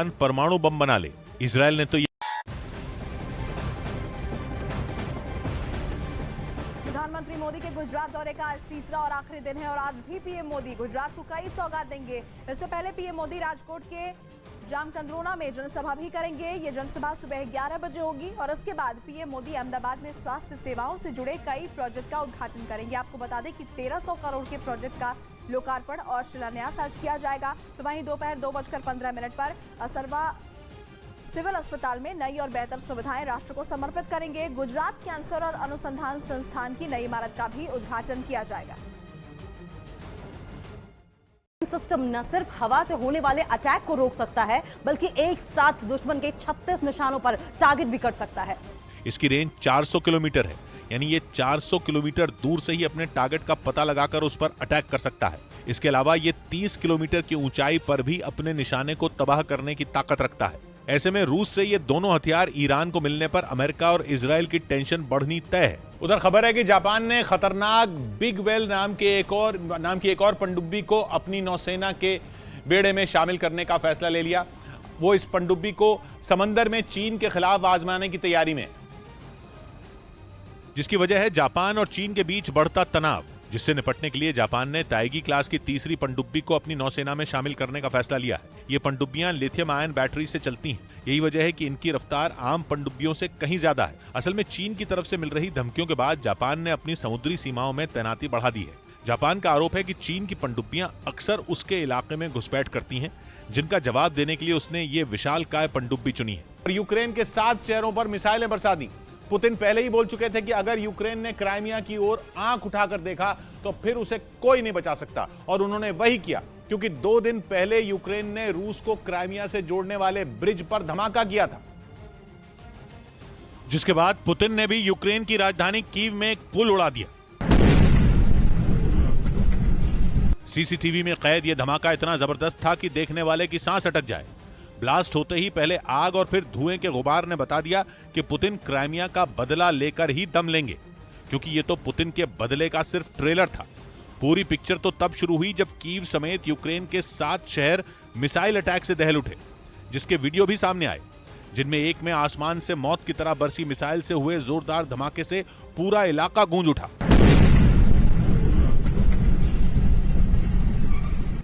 परमाणु बम बना ले। इजरायल ने तो प्रधानमंत्री मोदी के गुजरात दौरे का आज तीसरा और आखिरी दिन है और आज भी पीएम मोदी गुजरात को कई सौगात देंगे। इससे पहले पीएम मोदी राजकोट के जामकंद्रोना में जनसभा भी करेंगे। ये जनसभा सुबह 11 बजे होगी और इसके बाद पीएम मोदी अहमदाबाद में स्वास्थ्य सेवाओं से जुड़े कई प्रोजेक्ट का उद्घाटन करेंगे। आपको बता दें कि 1300 करोड़ के प्रोजेक्ट का लोकार्पण और शिलान्यास आज किया जाएगा। तो वहीं दोपहर 2:15 पर असरवा सिविल अस्पताल में नई और बेहतर सुविधाएं राष्ट्र को समर्पित करेंगे। गुजरात कैंसर और अनुसंधान संस्थान की नई इमारत का भी उद्घाटन किया जाएगा। सिस्टम न सिर्फ हवा से होने वाले अटैक को रोक सकता है बल्कि एक साथ दुश्मन के 36 निशानों पर टारगेट भी कर सकता है। इसकी रेंज 400 किलोमीटर है, यानी ये 400 किलोमीटर दूर से ही अपने टारगेट का पता लगाकर उस पर अटैक कर सकता है। इसके अलावा ये 30 किलोमीटर की ऊंचाई पर भी अपने निशाने को तबाह करने की ताकत रखता है। ऐसे में रूस से ये दोनों हथियार ईरान को मिलने पर अमेरिका और इजरायल की टेंशन बढ़नी तय है। उधर खबर है कि जापान ने खतरनाक बिग वेल नाम की एक और पनडुब्बी को अपनी नौसेना के बेड़े में शामिल करने का फैसला ले लिया। वो इस पनडुब्बी को समंदर में चीन के खिलाफ आजमाने की तैयारी में, जिसकी वजह है जापान और चीन के बीच बढ़ता तनाव, जिससे निपटने के लिए जापान ने ताइगी क्लास की तीसरी पनडुब्बी को अपनी नौसेना में शामिल करने का फैसला लिया है। ये पनडुब्बियां लिथियम आयन बैटरी से चलती हैं। यही वजह है कि इनकी रफ्तार आम पनडुब्बियों से कहीं ज्यादा है। असल में चीन की तरफ से मिल रही धमकियों के बाद जापान ने अपनी समुद्री सीमाओं में तैनाती बढ़ा दी है। जापान का आरोप है कि चीन की पनडुब्बियां अक्सर उसके इलाके में घुसपैठ करती हैं, जिनका जवाब देने के लिए उसने ये विशालकाय पनडुब्बी चुनी है। यूक्रेन के 7 शहरों पर मिसाइलें बरसा दी। पुतिन पहले ही बोल चुके थे कि अगर यूक्रेन ने क्राइमिया की ओर आंख उठाकर देखा तो फिर उसे कोई नहीं बचा सकता, और उन्होंने वही किया, क्योंकि 2 दिन पहले यूक्रेन ने रूस को क्राइमिया से जोड़ने वाले ब्रिज पर धमाका किया था। जिसके बाद पुतिन ने भी यूक्रेन की राजधानी कीव में एक पुल उड़ा दिया। सीसीटीवी में कैद यह धमाका इतना जबरदस्त था कि देखने वाले की सांस अटक जाए। ब्लास्ट होते ही पहले आग और फिर धुएं के गुबार ने बता दिया कि पुतिन क्राइमिया का बदला लेकर ही दम लेंगे, क्योंकि ये तो पुतिन के बदले का सिर्फ ट्रेलर था। पूरी पिक्चर तो तब शुरू हुई जब कीव समेत यूक्रेन के 7 शहर मिसाइल अटैक से दहल उठे, जिसके वीडियो भी सामने आए, जिनमें एक में आसमान से मौत की तरह बरसी मिसाइल से हुए जोरदार धमाके से पूरा इलाका गूंज उठा।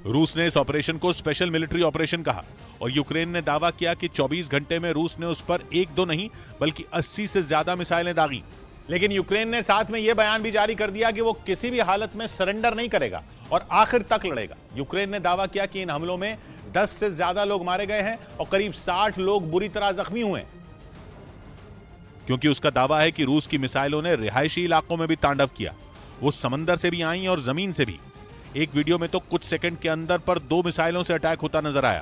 रूस ने इस ऑपरेशन को स्पेशल मिलिट्री ऑपरेशन कहा और यूक्रेन ने दावा किया कि 24 घंटे में रूस ने उस पर 1-2 नहीं बल्कि 80 से ज्यादा मिसाइलें दागी। लेकिन यूक्रेन ने साथ में यह बयान भी जारी कर दिया कि वो किसी भी हालत में सरेंडर नहीं करेगा और आखिर तक लड़ेगा। यूक्रेन ने दावा किया कि इन हमलों में 10 से ज्यादा लोग मारे गए हैं और करीब 60 लोग बुरी तरह जख्मी हुए हैं, क्योंकि उसका दावा है कि रूस की मिसाइलों ने रिहायशी इलाकों में भी तांडव किया। वो समंदर से भी आई और जमीन से भी। एक वीडियो में तो कुछ सेकंड के अंदर पर 2 मिसाइलों से अटैक होता नजर आया,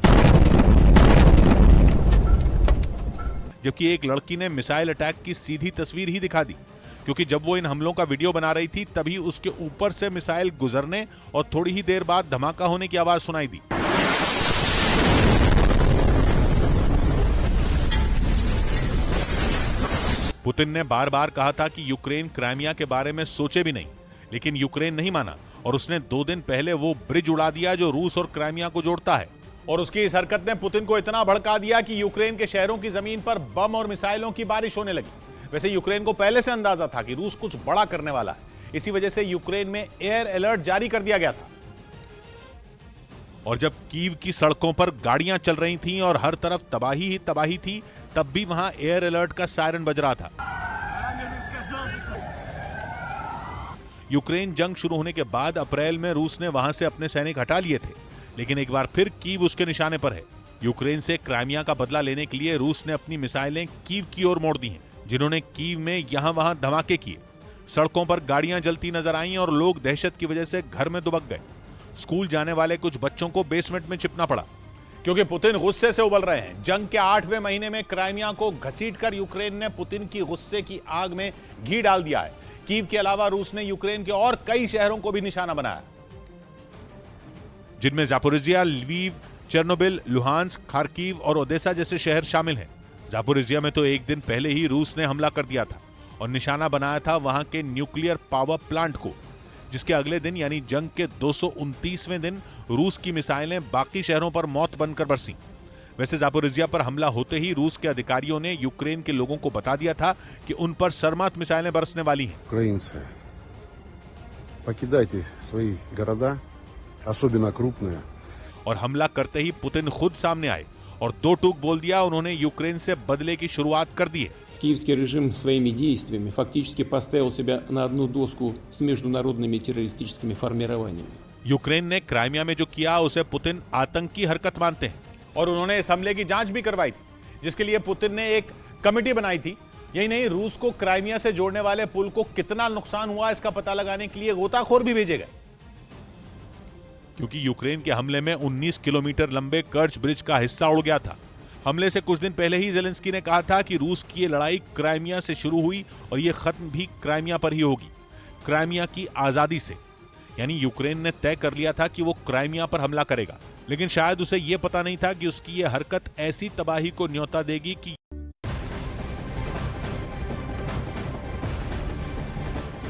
जबकि एक लड़की ने मिसाइल अटैक की सीधी तस्वीर ही दिखा दी, क्योंकि जब वो इन हमलों का वीडियो बना रही थी तभी उसके ऊपर से मिसाइल गुजरने और थोड़ी ही देर बाद धमाका होने की आवाज सुनाई दी। पुतिन ने बार बार कहा था कि यूक्रेन क्राइमिया के बारे में सोचे भी नहीं, लेकिन यूक्रेन नहीं माना और उसने 2 दिन पहले वो ब्रिज उड़ा दिया जो रूस और क्राइमिया को जोड़ता है। और उसकी इस हरकत ने पुतिन को इतना भड़का दिया कि यूक्रेन के शहरों की जमीन पर बम और मिसाइलों की बारिश होने लगी। वैसे यूक्रेन को पहले से अंदाजा था कि रूस कुछ बड़ा करने वाला है, इसी वजह से यूक्रेन में एयर अलर्ट जारी कर दिया गया था। और जब कीव की सड़कों पर गाड़ियां चल रही थीं और हर तरफ तबाही ही तबाही थी, तब भी वहां एयर अलर्ट का सायरन बज रहा था। यूक्रेन जंग शुरू होने के बाद अप्रैल में रूस ने वहां से अपने सैनिक हटा लिए थे, लेकिन एक बार फिर कीव उसके निशाने पर है। यूक्रेन से क्राइमिया का बदला लेने के लिए रूस ने अपनी मिसाइलें कीव की ओर मोड़ दी हैं, जिन्होंने कीव में यहां वहां धमाके किए। सड़कों पर गाड़ियां जलती नजर आईं और लोग दहशत की वजह से घर में दुबक गए। स्कूल जाने वाले कुछ बच्चों को बेसमेंट में छिपना पड़ा, क्योंकि पुतिन गुस्से से उबल रहे हैं। जंग के 8वें महीने में क्राइमिया को घसीटकर यूक्रेन ने पुतिन की गुस्से की आग में घी डाल दिया है। कीव के अलावा रूस ने यूक्रेन के और कई शहरों को भी निशाना बनाया, जिनमें Zaporizhzhia, Lviv, Chernobyl, Luhansk, Kharkiv और ओदेसा जैसे शहर शामिल हैं। जापोरिजिया में तो एक दिन पहले ही रूस ने हमला कर दिया था और निशाना बनाया था वहां के न्यूक्लियर पावर प्लांट को, जिसके अगले दिन यानी जंग के 229वें दिन रूस की मिसाइलें बाकी शहरों पर मौत बनकर बरसीं। वैसे जापोरिजिया पर हमला होते ही रूस के अधिकारियों ने यूक्रेन के लोगों को बता दिया था कि उन पर सर्मात मिसाइलें बरसने वाली हैं। Украинцы, покидайте свои города, особенно крупные. और हमला करते ही पुतिन खुद सामने आए और दो टूक बोल दिया। उन्होंने यूक्रेन से बदले की शुरुआत कर दी है। Киевский режим своими действиями фактически поставил себя на одну доску с международными террористическими формированиями. यूक्रेन ने क्राइमिया में जो किया उसे पुतिन आतंकी हरकत मानते हैं। और उन्होंने इस हमले की जांच भी करवाई थी, जिसके लिए पुतिन ने एक कमेटी बनाई थी। यही नहीं, रूस को क्राइमिया से जोड़ने वाले पुल को कितना नुकसान हुआ इसका पता लगाने के लिए गोताखोर भी भेजे गए, क्योंकि यूक्रेन के हमले में 19 किलोमीटर लंबे कर्च ब्रिज का हिस्सा उड़ गया था। हमले से कुछ दिन पहले ही जेलेंस्की ने कहा था कि रूस की ये लड़ाई क्राइमिया से शुरू हुई और ये खत्म भी क्राइमिया पर ही होगी, क्राइमिया की आजादी से। यानी यूक्रेन ने तय कर लिया था कि वो क्राइमिया पर हमला करेगा, लेकिन शायद उसे ये पता नहीं था कि उसकी ये हरकत ऐसी तबाही को न्योता देगी कि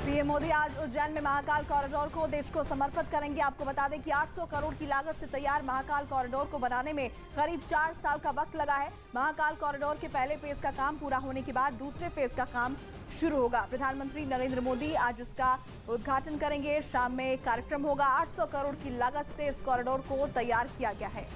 पीएम मोदी आज उज्जैन में महाकाल कॉरिडोर को देश को समर्पित करेंगे। आपको बता दें कि 800 करोड़ की लागत से तैयार महाकाल कॉरिडोर को बनाने में करीब 4 साल का वक्त लगा है। महाकाल कॉरिडोर के पहले फेज का काम पूरा होने के बाद दूसरे फेज का काम शुरू होगा। प्रधानमंत्री नरेंद्र मोदी आज उसका उद्घाटन करेंगे। शाम में कार्यक्रम होगा। 800 करोड़ की लागत से इस कॉरिडोर को तैयार किया गया है।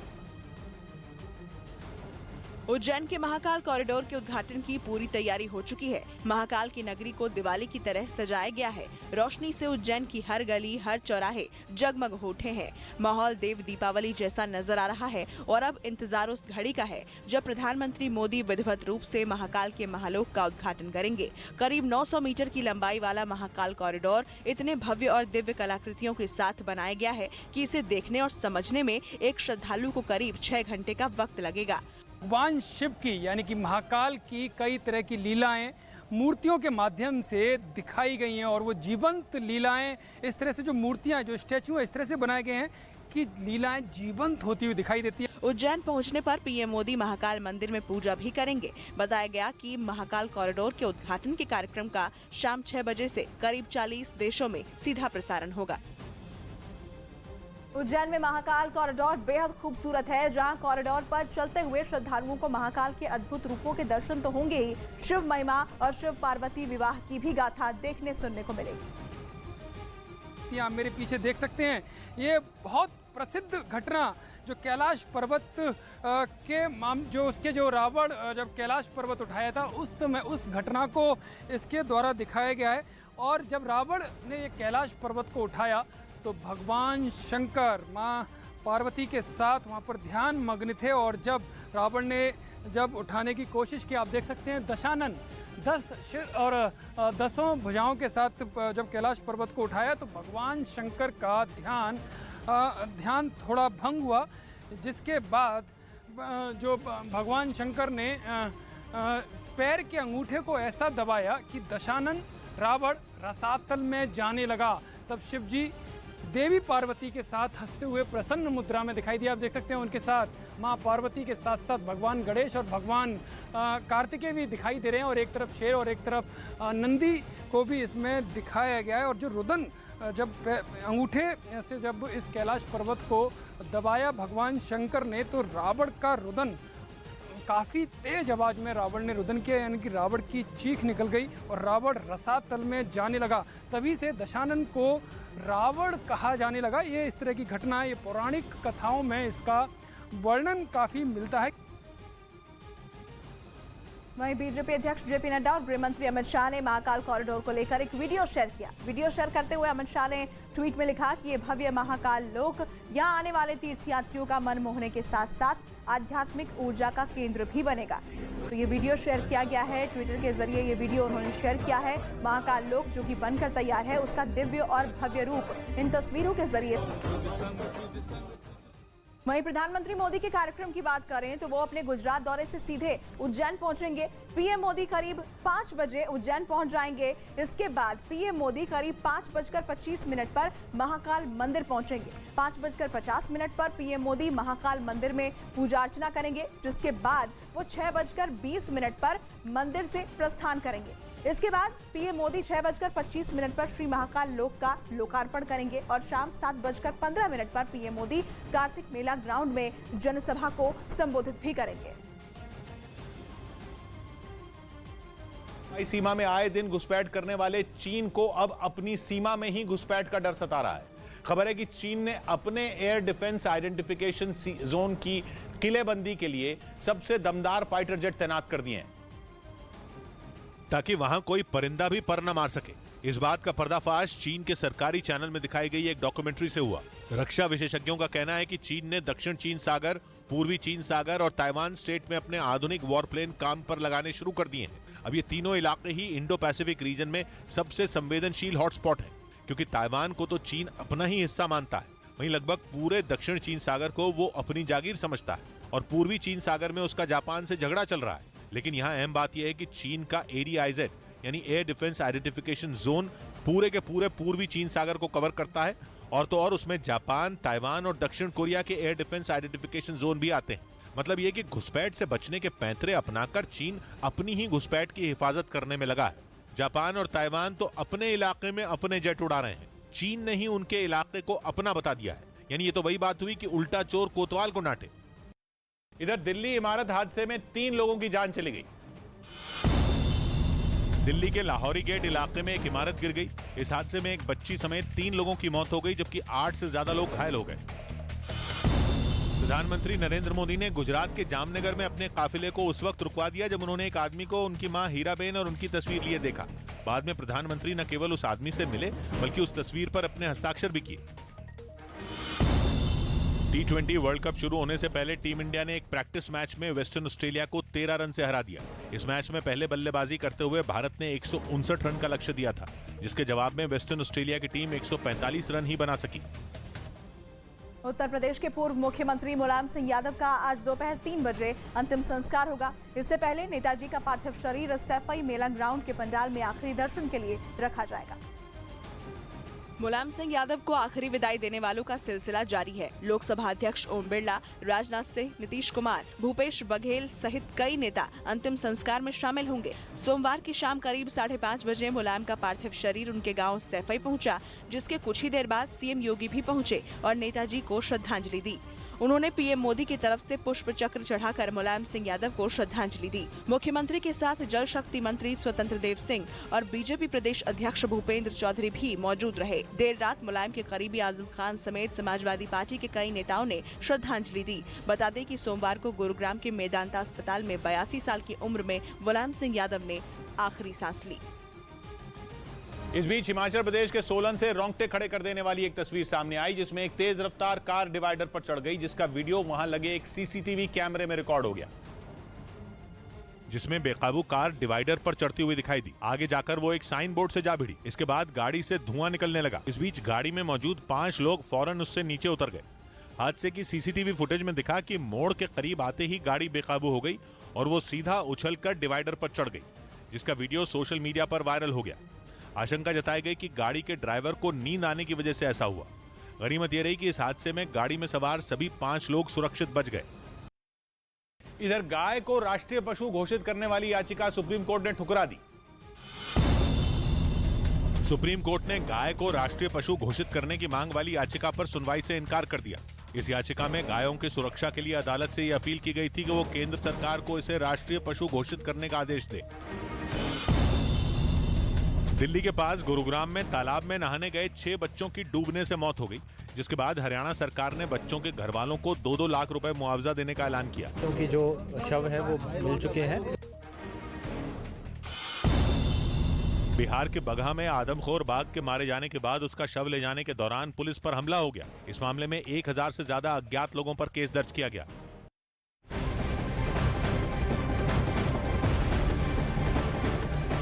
उज्जैन के महाकाल कॉरिडोर के उद्घाटन की पूरी तैयारी हो चुकी है। महाकाल की नगरी को दिवाली की तरह सजाया गया है। रोशनी से उज्जैन की हर गली, हर चौराहे जगमग हो उठे हैं। माहौल देव दीपावली जैसा नजर आ रहा है और अब इंतजार उस घड़ी का है जब प्रधानमंत्री मोदी विधिवत रूप से महाकाल के महालोक का उद्घाटन करेंगे। करीब 900 मीटर की लंबाई वाला महाकाल कॉरिडोर इतने भव्य और दिव्य कलाकृतियों के साथ बनाया गया है कि इसे देखने और समझने में एक श्रद्धालु को करीब 6 घंटे का वक्त लगेगा। भगवान शिव की यानी कि महाकाल की कई तरह की लीलाएं मूर्तियों के माध्यम से दिखाई गई हैं और वो जीवंत लीलाएं, इस तरह से जो मूर्तियां, जो स्टैचू इस तरह से बनाए गए हैं कि लीलाएं जीवंत होती हुई दिखाई देती है। उज्जैन पहुंचने पर पीएम मोदी महाकाल मंदिर में पूजा भी करेंगे। बताया गया कि महाकाल कॉरिडोर के उद्घाटन के कार्यक्रम का शाम 6 बजे से करीब 40 देशों में सीधा प्रसारण होगा। उज्जैन में महाकाल कॉरिडोर बेहद खूबसूरत है, जहां कॉरिडोर पर चलते हुए श्रद्धालुओं को महाकाल के अद्भुत रूपों के दर्शन तो होंगे ही, शिव महिमा और शिव पार्वती विवाह की भी गाथा देखने सुनने को मिलेगी। आप मेरे पीछे देख सकते हैं, ये बहुत प्रसिद्ध घटना जो कैलाश पर्वत जो रावण जब कैलाश पर्वत उठाया था उस समय उस घटना को इसके द्वारा दिखाया गया है। और जब रावण ने ये कैलाश पर्वत को उठाया तो भगवान शंकर माँ पार्वती के साथ वहाँ पर ध्यान मग्न थे और जब रावण ने जब उठाने की कोशिश की, आप देख सकते हैं दशानन 10 सिर और 10 भुजाओं के साथ जब कैलाश पर्वत को उठाया तो भगवान शंकर का ध्यान थोड़ा भंग हुआ, जिसके बाद जो भगवान शंकर ने पैर के अंगूठे को ऐसा दबाया कि दशानन रावण रसातल में जाने लगा। तब शिव जी देवी पार्वती के साथ हंसते हुए प्रसन्न मुद्रा में दिखाई दिया। आप देख सकते हैं उनके साथ माँ पार्वती के साथ साथ भगवान गणेश और भगवान कार्तिकेय भी दिखाई दे रहे हैं और एक तरफ शेर और एक तरफ नंदी को भी इसमें दिखाया गया है। और जो रुदन जब अंगूठे से जब इस कैलाश पर्वत को दबाया भगवान शंकर ने तो रावण का रुदन काफ़ी तेज आवाज में रावण ने रुदन किया, यानी कि रावण की चीख निकल गई और रावण रसातल में जाने लगा। तभी से दशानन को रावण कहा जाने लगा। ये इस तरह की घटना, ये पौराणिक कथाओं में इसका वर्णन काफ़ी मिलता है। वहीं बीजेपी अध्यक्ष जेपी नड्डा और गृह मंत्री अमित शाह ने महाकाल कॉरिडोर को लेकर एक वीडियो शेयर किया। वीडियो शेयर करते हुए अमित शाह ने ट्वीट में लिखा कि ये भव्य महाकाल लोक यहाँ आने वाले तीर्थयात्रियों का मन मोहने के साथ साथ आध्यात्मिक ऊर्जा का केंद्र भी बनेगा। तो ये वीडियो शेयर किया गया है, ट्विटर के जरिए ये वीडियो उन्होंने शेयर किया है। महाकाल लोक जो कि बनकर तैयार है, उसका दिव्य और भव्य रूप इन तस्वीरों के जरिए। वहीं प्रधानमंत्री मोदी के कार्यक्रम की बात करें तो वो अपने गुजरात दौरे से सीधे उज्जैन पहुंचेंगे। पीएम मोदी करीब 5 बजे उज्जैन पहुंच जाएंगे। इसके बाद पीएम मोदी करीब 5:25 पर महाकाल मंदिर पहुंचेंगे। 5:50 पर पीएम मोदी महाकाल मंदिर में पूजा अर्चना करेंगे, जिसके बाद वो 6:20 पर मंदिर से प्रस्थान करेंगे। इसके बाद पीएम मोदी 6:25 पर श्री महाकाल लोक का लोकार्पण करेंगे और शाम 7:15 पर पीएम मोदी कार्तिक मेला ग्राउंड में जनसभा को संबोधित भी करेंगे। सीमा में आए दिन घुसपैठ करने वाले चीन को अब अपनी सीमा में ही घुसपैठ का डर सता रहा है। खबर है कि चीन ने अपने एयर डिफेंस आइडेंटिफिकेशन जोन की किलेबंदी के लिए सबसे दमदार फाइटर जेट तैनात कर दिए हैं, ताकि वहां कोई परिंदा भी पर न मार सके। इस बात का पर्दाफाश चीन के सरकारी चैनल में दिखाई गई एक डॉक्यूमेंट्री से हुआ। रक्षा विशेषज्ञों का कहना है कि चीन ने दक्षिण चीन सागर, पूर्वी चीन सागर और ताइवान स्टेट में अपने आधुनिक वॉरप्लेन काम पर लगाने शुरू कर दिए हैं। अब ये तीनों इलाके ही इंडो पैसिफिक रीजन में सबसे संवेदनशील हॉटस्पॉट है, क्योंकि ताइवान को तो चीन अपना ही हिस्सा मानता है, वहीं लगभग पूरे दक्षिण चीन सागर को वो अपनी जागीर समझता है और पूर्वी चीन सागर में उसका जापान से झगड़ा चल रहा है। लेकिन यहाँ अहम बात यह है कि चीन का ADIZ यानी एयर डिफेंस आइडेंटिफिकेशन जोन पूरे के पूरे पूर्वी चीन सागर को कवर करता है, और तो और उसमें जापान, ताइवान और दक्षिण कोरिया के एयर डिफेंस आइडेंटिफिकेशन जोन भी आते हैं। मतलब ये कि घुसपैठ से बचने के पैंतरे अपनाकर चीन अपनी ही घुसपैठ की हिफाजत करने में लगा है। जापान और ताइवान तो अपने इलाके में अपने जेट उड़ा रहे हैं, चीन ने ही उनके इलाके को अपना बता दिया है। यानी ये तो वही बात हुई कि उल्टा चोर कोतवाल को डांटे। इधर दिल्ली इमारत हादसे में 3 लोगों की जान चली गई। दिल्ली के लाहौरी गेट इलाके में एक इमारत गिर गई। इस हादसे में एक बच्ची समेत 3 लोगों की मौत हो गई, जबकि 8 से ज्यादा लोग घायल हो गए। प्रधानमंत्री नरेंद्र मोदी ने गुजरात के जामनगर में अपने काफिले को उस वक्त रुकवा दिया जब उन्होंने एक आदमी को उनकी मां हीराबेन और उनकी तस्वीर लिए देखा। बाद में प्रधानमंत्री न केवल उस आदमी से मिले बल्कि उस तस्वीर पर अपने हस्ताक्षर भी किए। T20 वर्ल्ड कप शुरू होने से पहले टीम इंडिया ने एक प्रैक्टिस मैच में वेस्टर्न ऑस्ट्रेलिया को 13 रन से हरा दिया। इस मैच में पहले बल्लेबाजी करते हुए भारत ने 159 रन का लक्ष्य दिया था, जिसके जवाब में वेस्टर्न ऑस्ट्रेलिया की टीम 145 रन ही बना सकी। उत्तर प्रदेश के पूर्व मुख्यमंत्री मुलायम सिंह यादव का आज दोपहर 3 बजे अंतिम संस्कार होगा। इससे पहले नेताजी का पार्थिव शरीर सैफई मेला ग्राउंड के पंडाल में आखिरी दर्शन के लिए रखा जाएगा। मुलायम सिंह यादव को आखिरी विदाई देने वालों का सिलसिला जारी है। लोकसभा अध्यक्ष ओम बिरला, राजनाथ सिंह, नीतीश कुमार, भूपेश बघेल सहित कई नेता अंतिम संस्कार में शामिल होंगे। सोमवार की शाम करीब 5:30 बजे मुलायम का पार्थिव शरीर उनके गांव सैफई पहुंचा, जिसके कुछ ही देर बाद सीएम योगी भी पहुंचे और नेताजी को श्रद्धांजलि दी। उन्होंने पीएम मोदी की तरफ से पुष्प चक्र चढ़ाकर मुलायम सिंह यादव को श्रद्धांजलि दी। मुख्यमंत्री के साथ जल शक्ति मंत्री स्वतंत्र देव सिंह और बीजेपी प्रदेश अध्यक्ष भूपेंद्र चौधरी भी मौजूद रहे। देर रात मुलायम के करीबी आजम खान समेत समाजवादी पार्टी के कई नेताओं ने श्रद्धांजलि दी। बता दें कि सोमवार को गुरुग्राम के मेदांता अस्पताल में 82 साल की उम्र में मुलायम सिंह यादव ने आखिरी सांस ली। इस बीच हिमाचल प्रदेश के सोलन से रोंगटे खड़े कर देने वाली एक तस्वीर सामने आई, जिसमें एक तेज रफ्तार कार डिवाइडर पर चढ़ गई, जिसका वीडियो वहां लगे एक सीसीटीवी कैमरे में रिकॉर्ड हो गया, जिसमें बेकाबू कार डिवाइडर पर चढ़ती हुई दिखाई दी। आगे जाकर वो एक साइन बोर्ड से जा भिड़ी। इसके बाद गाड़ी से धुआं निकलने लगा। इस बीच गाड़ी में मौजूद 5 लोग फौरन उससे नीचे उतर गए। हादसे की सीसीटीवी फुटेज में दिखा कि मोड़ के करीब आते ही गाड़ी बेकाबू हो गई और वो सीधा उछलकर डिवाइडर पर चढ़ गई, जिसका वीडियो सोशल मीडिया पर वायरल हो गया। आशंका जताई गई कि गाड़ी के ड्राइवर को नींद आने की वजह से ऐसा हुआ। गनीमत यह रही कि इस हादसे में गाड़ी में सवार सभी 5 लोग सुरक्षित बच गए। इधर गाय को राष्ट्रीय पशु घोषित करने वाली याचिका सुप्रीम कोर्ट ने ठुकरा दी। सुप्रीम कोर्ट ने गाय को राष्ट्रीय पशु घोषित करने की मांग वाली याचिका पर सुनवाई से इनकार कर दिया। इस याचिका में गायों की सुरक्षा के लिए अदालत से यह अपील की गई थी कि वो केंद्र सरकार को इसे राष्ट्रीय पशु घोषित करने का आदेश दे। दिल्ली के पास गुरुग्राम में तालाब में नहाने गए 6 बच्चों की डूबने से मौत हो गई, जिसके बाद हरियाणा सरकार ने बच्चों के घर वालों को 2-2 लाख रुपए मुआवजा देने का ऐलान किया। क्योंकि जो शव है वो मिल चुके हैं। बिहार के बगहा में आदमखोर बाघ के मारे जाने के बाद उसका शव ले जाने के दौरान पुलिस पर हमला हो गया। इस मामले में 1000 से ज्यादा अज्ञात लोगों पर केस दर्ज किया गया।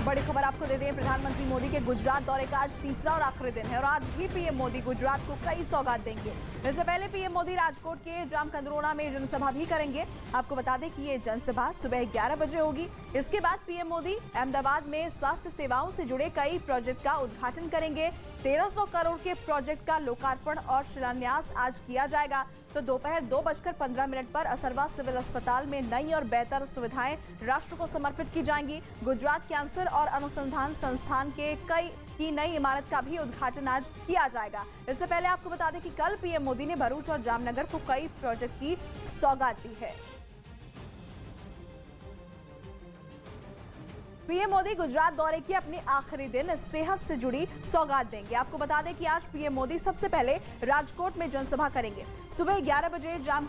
बड़ी खबर आपको दे दें, प्रधानमंत्री मोदी के गुजरात दौरे का आज तीसरा और आखिरी दिन है और आज भी पीएम मोदी गुजरात को कई सौगात देंगे। इससे पहले पीएम मोदी राजकोट के जामकंदरोना में जनसभा भी करेंगे। आपको बता दें कि ये जनसभा सुबह 11 बजे होगी। इसके बाद पीएम मोदी अहमदाबाद में स्वास्थ्य सेवाओं से जुड़े कई प्रोजेक्ट का उद्घाटन करेंगे। 1300 करोड़ के प्रोजेक्ट का लोकार्पण और शिलान्यास आज किया जाएगा। तो दोपहर 2:15 पर असरवा सिविल अस्पताल में नई और बेहतर सुविधाएं राष्ट्र को समर्पित की जाएंगी। गुजरात कैंसर और अनुसंधान संस्थान की नई इमारत का भी उद्घाटन आज किया जाएगा। इससे पहले आपको बता दें कि कल पीएम मोदी ने भरूच और जामनगर को कई प्रोजेक्ट की सौगात दी है। पीएम मोदी गुजरात दौरे के अपने आखिरी दिन सेहत से जुड़ी सौगात देंगे। आपको बता दें कि आज पीएम मोदी सबसे पहले राजकोट में जनसभा करेंगे। सुबह 11 बजे जाम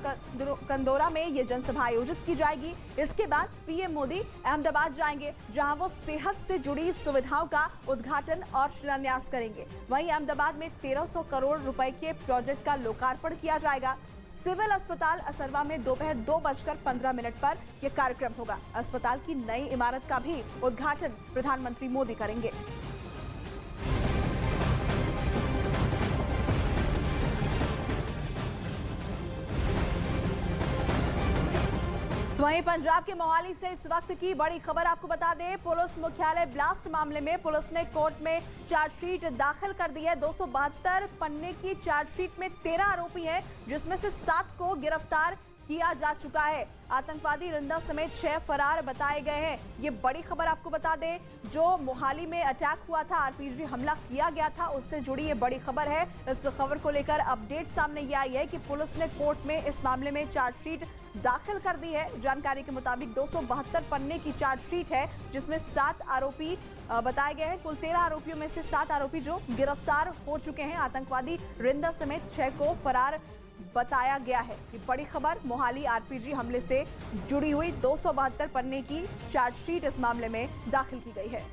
कंदोरा में ये जनसभा आयोजित की जाएगी। इसके बाद पीएम मोदी अहमदाबाद जाएंगे, जहां वो सेहत से जुड़ी सुविधाओं का उद्घाटन और शिलान्यास करेंगे। वहीं अहमदाबाद में 1300 करोड़ रुपए के प्रोजेक्ट का लोकार्पण किया जाएगा। सिविल अस्पताल असरवा में दोपहर 2:15 पर यह कार्यक्रम होगा। अस्पताल की नई इमारत का भी उद्घाटन प्रधानमंत्री मोदी करेंगे। वहीं पंजाब के मोहाली से इस वक्त की बड़ी खबर आपको बता दें। पुलिस मुख्यालय ब्लास्ट मामले में पुलिस ने कोर्ट में चार्जशीट दाखिल कर दी है। 272 पन्ने की चार्जशीट में 13 आरोपी हैं, जिसमें से 7 को गिरफ्तार किया जा चुका है। आतंकवादी रिंदा समेत 6 फरार बताए गए हैं। ये बड़ी खबर आपको बता दें, जो मोहाली में अटैक हुआ था, आरपीजी हमला किया गया था, उससे जुड़ी ये बड़ी खबर है। इस खबर को लेकर अपडेट सामने ये आई है कि पुलिस ने कोर्ट में इस मामले में चार्जशीट दाखिल कर दी है। जानकारी के मुताबिक 272 पन्ने की चार्जशीट है, जिसमें 7 आरोपी बताए गए हैं। कुल 13 आरोपियों में से 7 आरोपी जो गिरफ्तार हो चुके हैं। आतंकवादी रिंदा समेत 6 को फरार बताया गया है। ये बड़ी खबर मोहाली आरपीजी हमले से जुड़ी हुई 272 पन्ने की चार्जशीट इस मामले में दाखिल की गई है।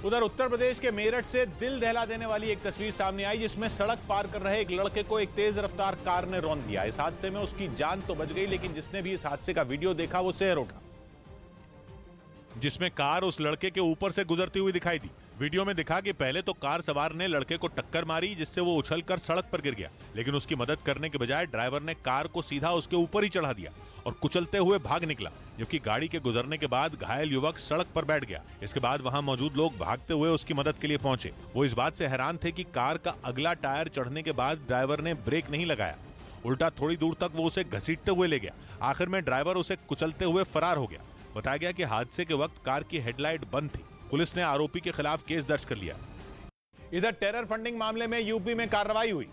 उधर उत्तर प्रदेश के मेरठ से दिल दहला देने वाली एक तस्वीर सामने आई, जिसमें सड़क पार कर रहे एक लड़के को एक तेज रफ्तार कार ने रौंद दिया। इस हादसे में उसकी जान तो बच गई, लेकिन जिसने भी इस हादसे का वीडियो देखा वो सहर उठा, जिसमें कार उस लड़के के ऊपर से गुजरती हुई दिखाई दी। वीडियो में दिखा कि पहले तो कार सवार ने लड़के को टक्कर मारी, जिससे वो उछलकर सड़क पर गिर गया, लेकिन उसकी मदद करने के बजाय ड्राइवर ने कार को सीधा उसके ऊपर ही चढ़ा दिया और कुचलते हुए भाग निकला। जबकि गाड़ी के गुजरने के बाद घायल युवक सड़क पर बैठ गया। इसके बाद वहां मौजूद लोग भागते हुए उसकी मदद के लिए पहुंचे। वो इस बात से हैरान थे कि कार का अगला टायर चढ़ने के बाद ड्राइवर ने ब्रेक नहीं लगाया, उल्टा थोड़ी दूर तक वो उसे घसीटते हुए ले गया। आखिर में ड्राइवर उसे कुचलते हुए फरार हो गया। बताया गया कि हादसे के वक्त कार की हेडलाइट बंद थी। पुलिस ने आरोपी के खिलाफ केस दर्ज कर लिया। इधर टेरर फंडिंग मामले में यूपी में कार्रवाई हुई।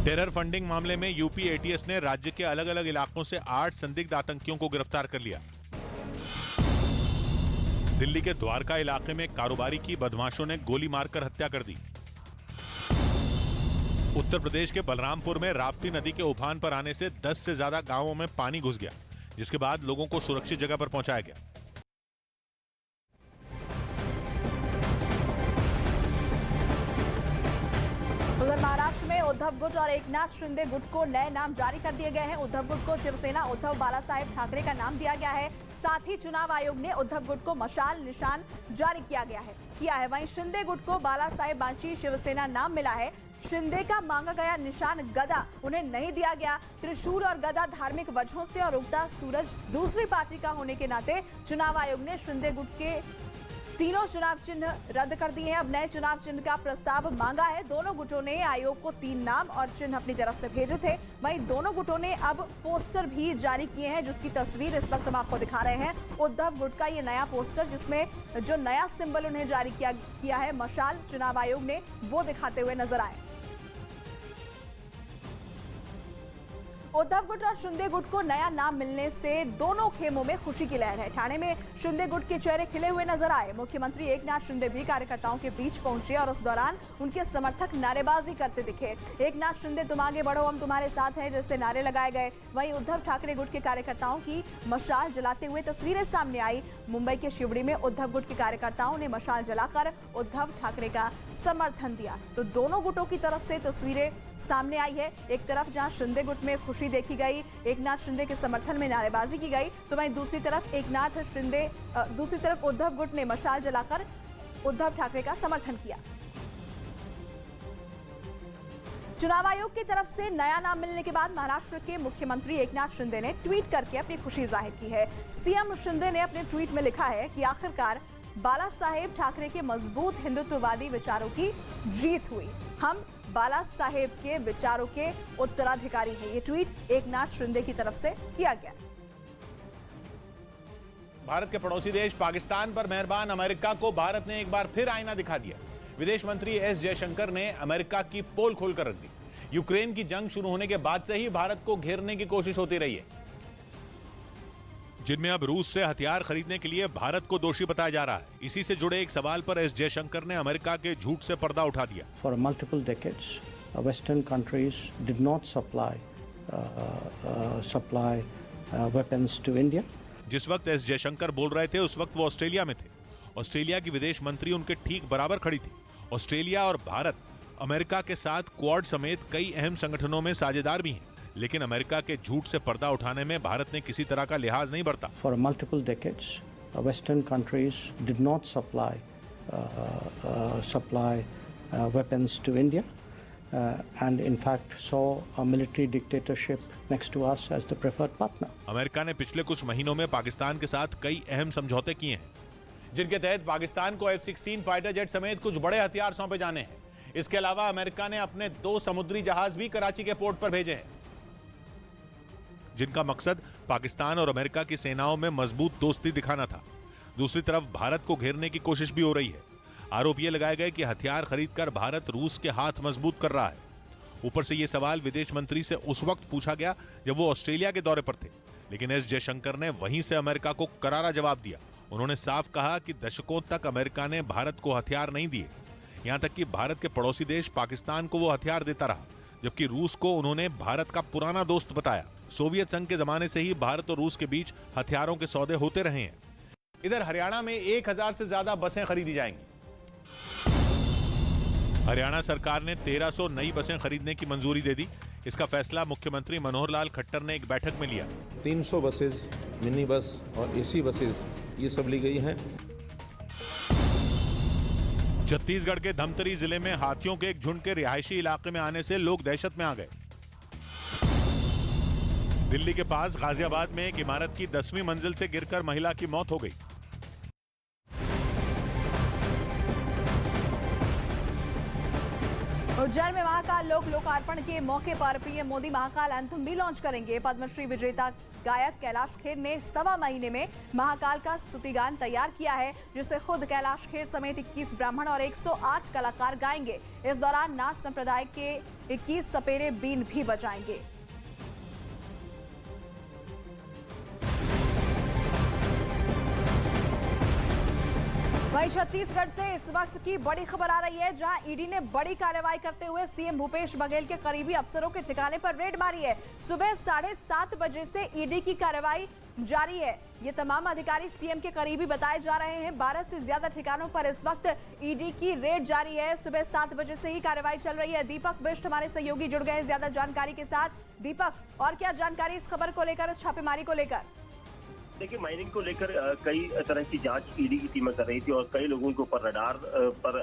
टेरर फंडिंग मामले में यूपी एटीएस ने राज्य के अलग अलग इलाकों से 8 संदिग्ध आतंकियों को गिरफ्तार कर लिया। दिल्ली के द्वारका इलाके में कारोबारी की बदमाशों ने गोली मारकर हत्या कर दी। उत्तर प्रदेश के बलरामपुर में राप्ती नदी के उफान पर आने से 10 से ज्यादा गांवों में पानी घुस गया, जिसके बाद लोगों को सुरक्षित जगह पर पहुंचाया गया। उधर महाराष्ट्र में उद्धव गुट और एकनाथ शिंदे गुट को नए नाम जारी कर दिए गए हैं। उद्धव गुट को शिवसेना उद्धव बालासाहेब ठाकरे का नाम दिया गया है। साथ ही चुनाव आयोग ने उद्धव गुट को मशाल निशान जारी किया है। वहीं शिंदे गुट को बालासाहेबांची शिवसेना नाम मिला है। शिंदे का मांगा गया निशान गदा उन्हें नहीं दिया गया। त्रिशूल और गदा धार्मिक वजहों से और उगता सूरज दूसरी पार्टी का होने के नाते चुनाव आयोग ने शिंदे गुट के तीनों चुनाव चिन्ह रद्द कर दिए हैं। अब नए चुनाव चिन्ह का प्रस्ताव मांगा है। दोनों गुटों ने आयोग को 3 नाम और चिन्ह अपनी तरफ से भेजे थे। वहीं दोनों गुटों ने अब पोस्टर भी जारी किए हैं, जिसकी तस्वीर इस वक्त हम आपको दिखा रहे हैं। उद्धव गुट का ये नया पोस्टर, जिसमें जो नया सिंबल उन्हें जारी किया है मशाल, चुनाव आयोग ने वो दिखाते हुए नजर आए। उद्धव गुट और शिंदे गुट को नया नाम मिलने से दोनों खेमों में खुशी की लहर है। ठाणे में शिंदे गुट के चेहरे खिले हुए नजर आए। मुख्यमंत्री एकनाथ शिंदे भी कार्यकर्ताओं के बीच पहुंचे और उस दौरान उनके समर्थक नारेबाजी करते दिखे। एकनाथ शिंदे तुम आगे बढ़ो, हम तुम्हारे साथ हैं जैसे नारे लगाए गए। वहीं उद्धव ठाकरे गुट के कार्यकर्ताओं की मशाल जलाते हुए तस्वीरें सामने आई। मुंबई के शिवड़ी में उद्धव गुट के कार्यकर्ताओं ने मशाल जलाकर उद्धव ठाकरे का समर्थन दिया। तो दोनों गुटों की तरफ से तस्वीरें सामने आई है। एक तरफ जहां शिंदे गुट में खुशी देखी गई, एकनाथ शिंदे के समर्थन में नारेबाजी की गई, तो वहीं दूसरी तरफ उद्धव गुट ने मशाल जलाकर उद्धव ठाकरे का समर्थन किया। चुनाव आयोग की तरफ से नया नाम मिलने के बाद महाराष्ट्र के मुख्यमंत्री एकनाथ शिंदे ने ट्वीट करके अपनी खुशी जाहिर की है। सीएम शिंदे ने अपने ट्वीट में लिखा है कि आखिरकार बाला साहेब ठाकरे के मजबूत हिंदुत्ववादी विचारों की जीत हुई। हम बाला साहेब के विचारों के उत्तराधिकारी हैं। ये ट्वीट एकनाथ शिंदे की तरफ से किया गया। भारत के पड़ोसी देश पाकिस्तान पर मेहरबान अमेरिका को भारत ने एक बार फिर आईना दिखा दिया। विदेश मंत्री एस जयशंकर ने अमेरिका की पोल खोलकर रख दी। यूक्रेन की जंग शुरू होने के बाद से ही भारत को घेरने की कोशिश होती रही है, जिनमें अब रूस से हथियार खरीदने के लिए भारत को दोषी बताया जा रहा है। इसी से जुड़े एक सवाल पर एस जयशंकर ने अमेरिका के झूठ से पर्दा उठा दिया। For multiple decades, Western countries did not supply weapons to India. जिस वक्त एस जयशंकर बोल रहे थे उस वक्त वो ऑस्ट्रेलिया में थे। ऑस्ट्रेलिया की विदेश मंत्री उनके ठीक बराबर खड़ी थी। ऑस्ट्रेलिया और भारत अमेरिका के साथ क्वाड समेत कई अहम संगठनों में साझेदार भी हैं, लेकिन अमेरिका के झूठ से पर्दा उठाने में भारत ने किसी तरह का लिहाज नहीं बरता। For multiple decades, Western countries did not supply weapons to India, and in fact saw a military dictatorship next to us as the preferred partner. America ने पिछले कुछ महीनों में पाकिस्तान के साथ कई अहम समझौते किए हैं, जिनके तहत पाकिस्तान को F-16 फाइटर जेट समेत कुछ बड़े हथियार सौंपे जाने हैं। इसके अलावा अमेरिका ने अपने 2 समुद्री जहाज भी कराची के पोर्ट पर भेजे हैं, जिनका मकसद पाकिस्तान और अमेरिका की सेनाओं में मजबूत दोस्ती दिखाना था। दूसरी तरफ भारत को घेरने की कोशिश भी हो रही है। आरोप ये लगाए गए कि हथियार खरीदकर भारत रूस के हाथ मजबूत कर रहा है। ऊपर से ये सवाल विदेश मंत्री से उस वक्त पूछा गया जब वो ऑस्ट्रेलिया के दौरे पर थे, लेकिन एस जयशंकर ने वहीं से अमेरिका को करारा जवाब दिया। उन्होंने साफ कहा कि दशकों तक अमेरिका ने भारत को हथियार नहीं दिए, यहां तक कि भारत के पड़ोसी देश पाकिस्तान को वो हथियार देता रहा, जबकि रूस को उन्होंने भारत का पुराना दोस्त बताया। सोवियत संघ के जमाने से ही भारत और रूस के बीच हथियारों के सौदे होते रहे हैं। इधर हरियाणा में 1000 से ज्यादा बसें खरीदी जाएंगी। हरियाणा सरकार ने 1300 नई बसें खरीदने की मंजूरी दे दी। इसका फैसला मुख्यमंत्री मनोहर लाल खट्टर ने एक बैठक में लिया। 300 बसेस, मिनी बस और एसी बसेस ये सब ली गई हैं। छत्तीसगढ़ के धमतरी जिले में हाथियों के एक झुंड के रिहायशी इलाके में आने से लोग दहशत में आ गए। दिल्ली के पास गाजियाबाद में एक इमारत की 10वीं मंजिल से गिरकर महिला की मौत हो गई। उज्जैन में महाकाल लोक लोकार्पण के मौके पर पीएम मोदी महाकाल एंथम भी लॉन्च करेंगे। पद्मश्री विजेता गायक कैलाश खेर ने 1.25 महीने में महाकाल का स्तुति गान तैयार किया है, जिसे खुद कैलाश खेर समेत 21 ब्राह्मण और 108 कलाकार गाएंगे। इस दौरान नाथ संप्रदाय के 21 सपेरे बीन भी बजाएंगे। वहीं छत्तीसगढ़ से इस वक्त की बड़ी खबर आ रही है, जहां ईडी ने बड़ी कार्रवाई करते हुए सीएम भूपेश बघेल के करीबी अफसरों के ठिकाने पर रेड मारी है। सुबह 7:30 बजे से ईडी की कार्रवाई जारी है। ये तमाम अधिकारी सीएम के करीबी बताए जा रहे हैं। 12 से ज्यादा ठिकानों पर इस वक्त ईडी की रेड जारी है। सुबह 7 बजे से ही कार्रवाई चल रही है। दीपक बिष्ट हमारे सहयोगी जुड़ गए हैं ज्यादा जानकारी के साथ। दीपक, और क्या जानकारी इस खबर को लेकर, इस छापेमारी को लेकर? देखिए, माइनिंग को लेकर कई तरह की जांच ईडी की टीमें कर रही थी और कई लोगों के ऊपर रडार पर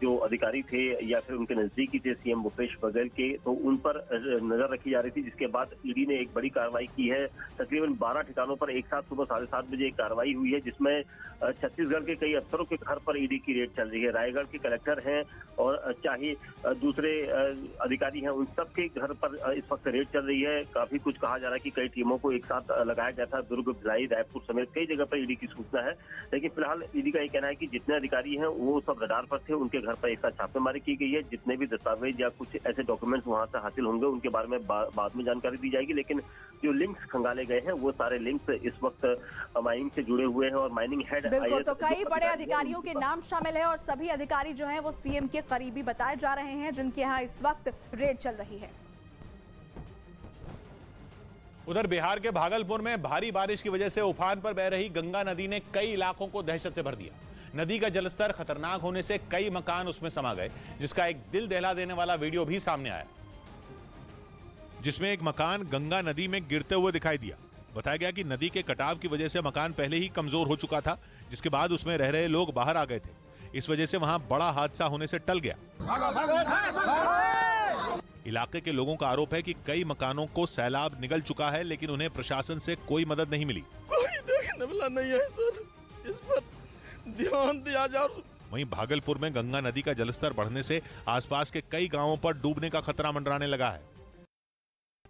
जो अधिकारी थे या फिर उनके नजदीकी थे सीएम भूपेश बघेल के, तो उन पर नजर रखी जा रही थी। जिसके बाद ईडी ने एक बड़ी कार्रवाई की है। तकरीबन 12 ठिकानों पर एक साथ सुबह 7:30 बजे एक कार्रवाई हुई है, जिसमें छत्तीसगढ़ के कई अफसरों के घर पर ईडी की रेड चल रही है। रायगढ़ के कलेक्टर हैं और चाहे दूसरे अधिकारी हैं, उन सब के घर पर इस वक्त रेड चल रही है। काफी कुछ कहा जा रहा है कि कई टीमों को एक साथ लगाया गया था। दुर्ग, भिलाई, रायपुर समेत कई जगह पर ईडी की सूचना है। लेकिन फिलहाल ईडी का ये कहना है कि जितने अधिकारी हैं वो सब रडार पर थे, उनके घर पर एक साथ छापेमारी की गई है। जितने भी दस्तावेज या कुछ ऐसे डॉक्यूमेंट्स वहां से हासिल होंगे उनके बारे में बाद में जानकारी दी जाएगी। लेकिन जो लिंक्स खंगाले गए हैं वो सारे लिंक्स इस वक्त माइनिंग से जुड़े हुए हैं और माइनिंग हेड बिल्कुल, तो कई बड़े अधिकारियों के नाम शामिल है और सभी अधिकारी जो हैं वो सीएम के करीबी बताए जा रहे हैं, जिनके यहाँ इस वक्त रेड चल रही है। उधर बिहार के भागलपुर में भारी बारिश की वजह से उफान पर बह रही गंगा नदी ने कई इलाकों को दहशत से भर दिया। नदी का जलस्तर खतरनाक होने से कई मकान उसमें समा गए, जिसका एक दिल दहला देने वाला वीडियो भी सामने आया, जिसमें एक मकान गंगा नदी में गिरते हुए दिखाई दिया। बताया गया कि नदी के कटाव की वजह से मकान पहले ही कमजोर हो चुका था, जिसके बाद उसमें रह रहे लोग बाहर आ गए थे। इस वजह से वहां बड़ा हादसा होने से टल गया। इलाके के लोगों का आरोप है कि कई मकानों को सैलाब निगल चुका है, लेकिन उन्हें प्रशासन से कोई मदद नहीं मिली। कोई देखने वाला नहीं है सर, इस पर ध्यान दिया जाए। वहीं भागलपुर में गंगा नदी का जलस्तर बढ़ने से आसपास के कई गांवों पर डूबने का खतरा मंडराने लगा है।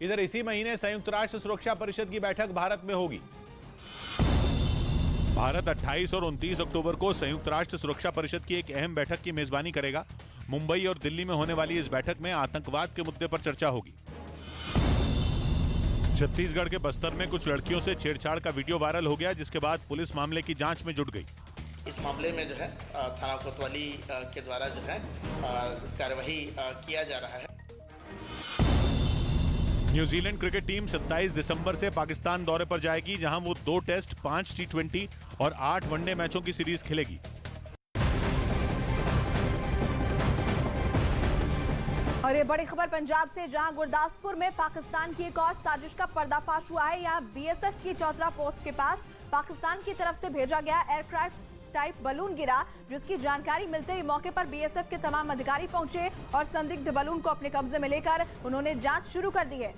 इधर इसी महीने संयुक्त राष्ट्र सुरक्षा परिषद की बैठक भारत में होगी। भारत 28 और 29 अक्टूबर को संयुक्त राष्ट्र सुरक्षा परिषद की एक अहम बैठक की मेजबानी करेगा। मुंबई और दिल्ली में होने वाली इस बैठक में आतंकवाद के मुद्दे पर चर्चा होगी। छत्तीसगढ़ के बस्तर में कुछ लड़कियों से छेड़छाड़ का वीडियो वायरल हो गया, जिसके बाद पुलिस मामले की जांच में जुट गई। इस मामले में जो है थाना कोतवाली के द्वारा जो है कार्रवाई किया जा रहा है। न्यूजीलैंड क्रिकेट टीम 27 दिसंबर से पाकिस्तान दौरे पर जाएगी, जहां वो 2 टेस्ट, 5 T20 और 8 वनडे मैचों की सीरीज खेलेगी। और ये बड़ी खबर पंजाब से, जहां गुरदासपुर में पाकिस्तान की एक और साजिश का पर्दाफाश हुआ है। यहां बीएसएफ की चौथरा पोस्ट के पास पाकिस्तान की तरफ से भेजा गया एयरक्राफ्ट टाइप बलून गिरा, जिसकी जानकारी मिलते ही मौके पर बीएसएफ के तमाम अधिकारी पहुंचे और संदिग्ध बलून को अपने कब्जे में लेकर उन्होंने जांच शुरू कर दी है।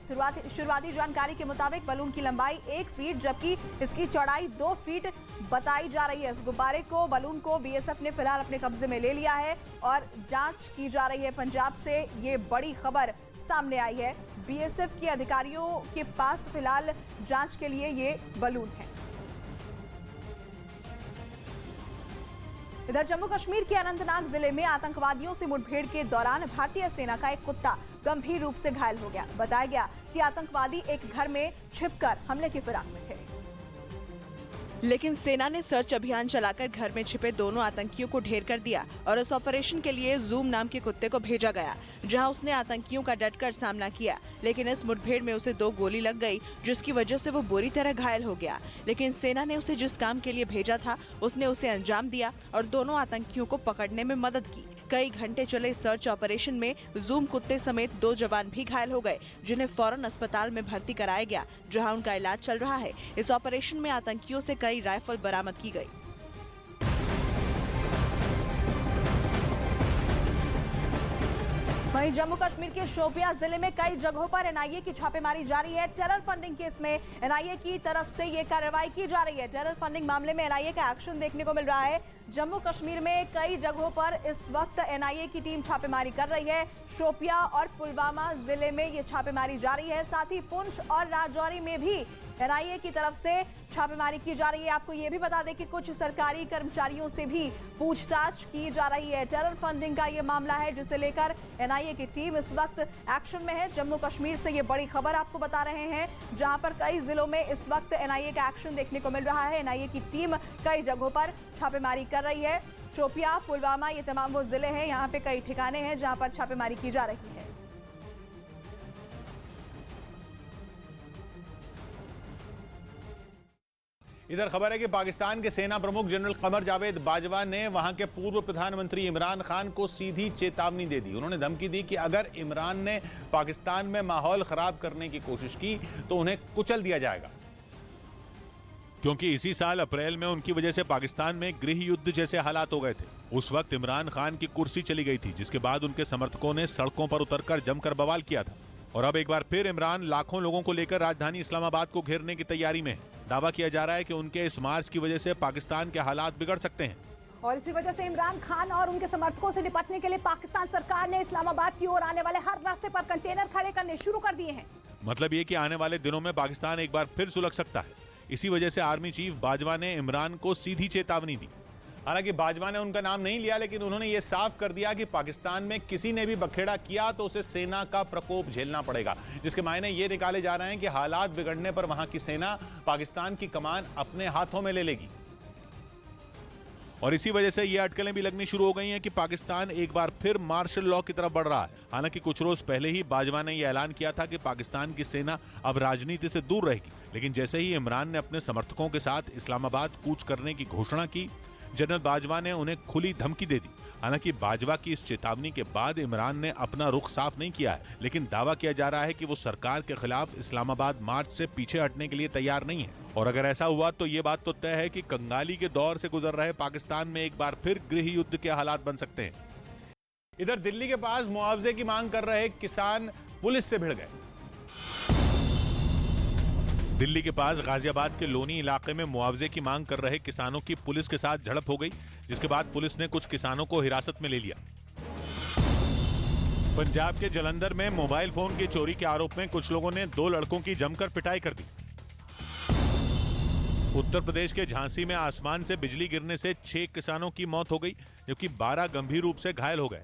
शुरुआती जानकारी के मुताबिक बलून की लंबाई 1 फीट जबकि इसकी चौड़ाई 2 फीट बताई जा रही है। इस गुब्बारे को, बलून को बीएसएफ ने फिलहाल अपने कब्जे में ले लिया है और जांच की जा रही है। पंजाब से ये बड़ी खबर सामने आई है। बीएसएफ के अधिकारियों के पास फिलहाल जांच के लिए ये बलून है। इधर जम्मू कश्मीर के अनंतनाग जिले में आतंकवादियों से मुठभेड़ के दौरान भारतीय सेना का एक कुत्ता गंभीर रूप से घायल हो गया। बताया गया कि आतंकवादी एक घर में छिपकर हमले की फिराक में थे, लेकिन सेना ने सर्च अभियान चलाकर घर में छिपे दोनों आतंकियों को ढेर कर दिया और इस ऑपरेशन के लिए जूम नाम के कुत्ते को भेजा गया, जहां उसने आतंकियों का डटकर सामना किया। लेकिन इस मुठभेड़ में उसे 2 गोली लग गई, जिसकी वजह से वो बुरी तरह घायल हो गया। लेकिन सेना ने उसे जिस काम के लिए भेजा था उसने उसे अंजाम दिया और दोनों आतंकियों को पकड़ने में मदद की। कई घंटे चले सर्च ऑपरेशन में जूम कुत्ते समेत 2 जवान भी घायल हो गए, जिन्हें फौरन अस्पताल में भर्ती कराया गया, जहां उनका इलाज चल रहा है। इस ऑपरेशन में आतंकियों से कई राइफल बरामद की गई। वहीं जम्मू कश्मीर के शोपियां जिले में कई जगहों पर एनआईए की छापेमारी जारी है। टेरर फंडिंग केस में एनआईए की तरफ से ये कार्रवाई की जा रही है। टेरर फंडिंग मामले में एनआईए का एक्शन देखने को मिल रहा है। जम्मू कश्मीर में कई जगहों पर इस वक्त एनआईए की टीम छापेमारी कर रही है। शोपियां और पुलवामा जिले में ये छापेमारी जारी है। साथ ही पुंछ और राजौरी में भी एनआईए की तरफ से छापेमारी की जा रही है। आपको ये भी बता दें कि कुछ सरकारी कर्मचारियों से भी पूछताछ की जा रही है। टेरर फंडिंग का ये मामला है, जिसे लेकर एनआईए की टीम इस वक्त एक्शन में है। जम्मू कश्मीर से ये बड़ी खबर आपको बता रहे हैं, जहां पर कई जिलों में इस वक्त एनआईए का एक्शन देखने को मिल रहा है। एनआईए की टीम कई जगहों पर छापेमारी कर रही है। शोपियां, पुलवामा, ये तमाम वो जिले हैं, यहाँ पे कई ठिकाने हैं जहां पर छापेमारी की जा रही है। इधर खबर है कि पाकिस्तान के सेना प्रमुख जनरल कमर जावेद बाजवा ने वहां के पूर्व प्रधानमंत्री इमरान खान को सीधी चेतावनी दे दी। उन्होंने धमकी दी कि अगर इमरान ने पाकिस्तान में माहौल खराब करने की कोशिश की तो उन्हें कुचल दिया जाएगा, क्योंकि इसी साल अप्रैल में उनकी वजह से पाकिस्तान में गृह युद्ध जैसे हालात हो गए थे। उस वक्त इमरान खान की कुर्सी चली गई थी, जिसके बाद उनके समर्थकों ने सड़कों पर उतरकर जमकर बवाल किया था। और अब एक बार फिर इमरान लाखों लोगों को लेकर राजधानी इस्लामाबाद को घेरने की तैयारी में है। दावा किया जा रहा है कि उनके इस मार्च की वजह से पाकिस्तान के हालात बिगड़ सकते हैं और इसी वजह से इमरान खान और उनके समर्थकों से निपटने के लिए पाकिस्तान सरकार ने इस्लामाबाद की ओर आने वाले हर रास्ते पर कंटेनर खड़े करने शुरू कर दिए हैं। मतलब ये कि आने वाले दिनों में पाकिस्तान एक बार फिर सुलग सकता है। इसी वजह से आर्मी चीफ बाजवा ने इमरान को सीधी चेतावनी दी। हालांकि बाजवा ने उनका नाम नहीं लिया, लेकिन उन्होंने यह साफ कर दिया कि पाकिस्तान में किसी ने भी बखेड़ा किया तो उसे सेना का प्रकोप झेलना पड़ेगा, जिसके मायने ये निकाले जा रहे हैं कि हालात बिगड़ने पर वहां की सेना पाकिस्तान की कमान अपने हाथों में ले लेगी। और इसी वजह से ये अटकलें भी लगनी शुरू हो गई हैं कि पाकिस्तान एक बार फिर मार्शल लॉ की तरफ बढ़ रहा है। हालांकि कुछ रोज पहले ही बाजवा ने यह ऐलान किया था कि पाकिस्तान की सेना अब राजनीति से दूर रहेगी, लेकिन जैसे ही इमरान ने अपने समर्थकों के साथ इस्लामाबाद कूच करने की घोषणा की, जनरल बाजवा ने उन्हें खुली धमकी दे दी। हालांकि बाजवा की इस चेतावनी के बाद इमरान ने अपना रुख साफ नहीं किया है, लेकिन दावा किया जा रहा है कि वो सरकार के खिलाफ इस्लामाबाद मार्च से पीछे हटने के लिए तैयार नहीं है। और अगर ऐसा हुआ तो ये बात तो तय है कि कंगाली के दौर से गुजर रहे पाकिस्तान में एक बार फिर गृह युद्ध के हालात बन सकते हैं। इधर दिल्ली के पास मुआवजे की मांग कर रहे किसान पुलिस से भिड़ गए। दिल्ली के पास गाजियाबाद के लोनी इलाके में मुआवजे की मांग कर रहे किसानों की पुलिस के साथ झड़प हो गई, जिसके बाद पुलिस ने कुछ किसानों को हिरासत में ले लिया। पंजाब के जलंधर में मोबाइल फोन की चोरी के आरोप में कुछ लोगों ने 2 लड़कों की जमकर पिटाई कर दी। उत्तर प्रदेश के झांसी में आसमान से बिजली गिरने से 6 किसानों की मौत हो गई, जबकि 12 गंभीर रूप से घायल हो गए।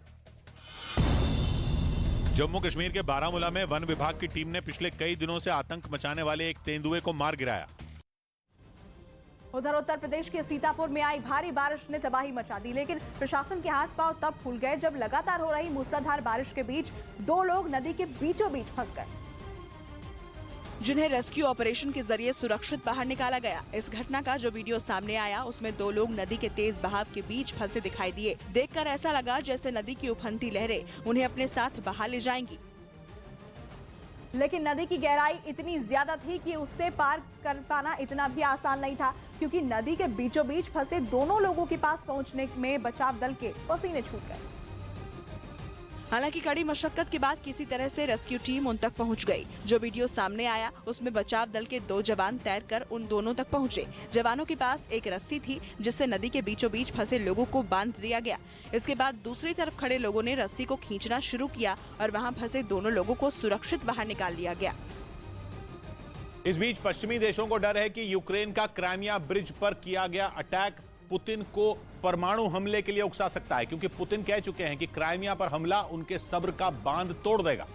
जम्मू कश्मीर के बारामूला में वन विभाग की टीम ने पिछले कई दिनों से आतंक मचाने वाले एक तेंदुए को मार गिराया। उधर उत्तर प्रदेश के सीतापुर में आई भारी बारिश ने तबाही मचा दी, लेकिन प्रशासन के हाथ पांव तब फूल गए जब लगातार हो रही मूसलाधार बारिश के बीच 2 लोग नदी के बीचों बीच फंस गए, जिन्हें रेस्क्यू ऑपरेशन के जरिए सुरक्षित बाहर निकाला गया। इस घटना का जो वीडियो सामने आया उसमें 2 लोग नदी के तेज बहाव के बीच फंसे दिखाई दिए। देखकर ऐसा लगा जैसे नदी की उफनती लहरें उन्हें अपने साथ बहा ले जाएंगी। लेकिन नदी की गहराई इतनी ज्यादा थी कि उससे पार कर पाना इतना भी आसान नहीं था, क्योंकि नदी के बीचों बीच फंसे दोनों लोगों के पास पहुंचने में बचाव दल के पसीने छूट गए। हालांकि कड़ी मशक्कत के बाद किसी तरह से रेस्क्यू टीम उन तक पहुंच गई। जो वीडियो सामने आया उसमें बचाव दल के 2 जवान तैरकर उन दोनों तक पहुंचे। जवानों के पास एक रस्सी थी जिससे नदी के बीचों बीच फंसे लोगों को बांध दिया गया। इसके बाद दूसरी तरफ खड़े लोगों ने रस्सी को खींचना शुरू किया और वहां फंसे दोनों लोगों को सुरक्षित बाहर निकाल लिया गया। इस बीच पश्चिमी देशों को डर है कि यूक्रेन का क्राइमिया ब्रिज पर किया गया अटैक पुतिन को परमाणु हमले के लिए उकसा सकता है, क्योंकि पुतिन कह चुके हैं कि क्राइमिया पर हमला उनके सब्र का बांध तोड़ देगा।